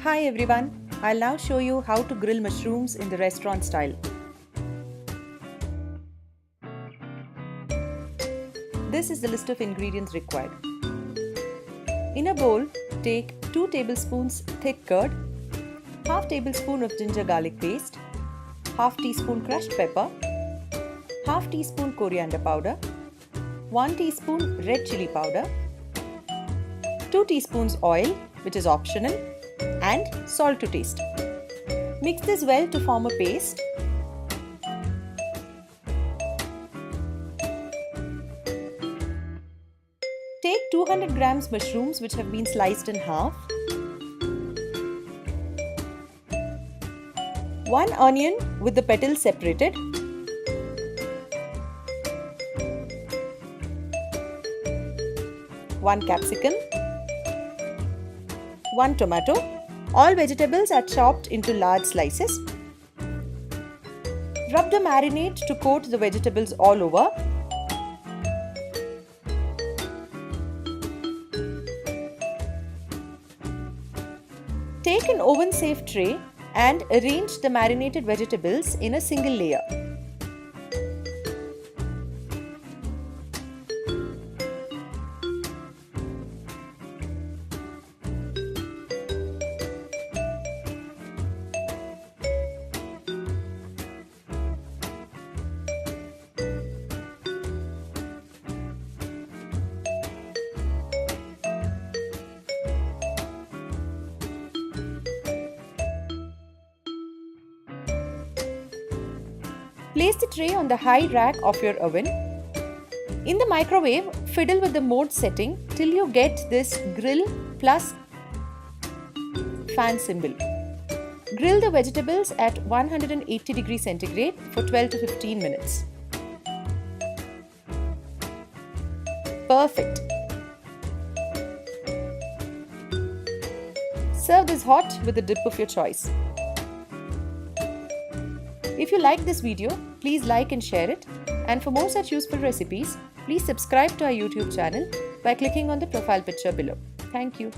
Hi everyone, I'll now show you how to grill mushrooms in the restaurant style. This is the list of ingredients required. In a bowl, take 2 tablespoons thick curd, half tablespoon of ginger garlic paste, half teaspoon crushed pepper, half teaspoon coriander powder, 1 teaspoon red chilli powder, 2 teaspoons oil, which is optional, and salt to taste. Mix this well to form a paste. Take 200 grams mushrooms which have been sliced in half, 1 onion with the petals separated, one capsicum, 1 tomato. All vegetables are chopped into large slices. Rub the marinade to coat the vegetables all over. Take an oven-safe tray and arrange the marinated vegetables in a single layer. Place the tray on the high rack of your oven. In the microwave, fiddle with the mode setting till you get this grill plus fan symbol. Grill the vegetables at 180 degrees centigrade for 12 to 15 minutes. Perfect. Serve this hot with a dip of your choice. If you like this video, please like and share it. And for more such useful recipes, please subscribe to our YouTube channel by clicking on the profile picture below. Thank you.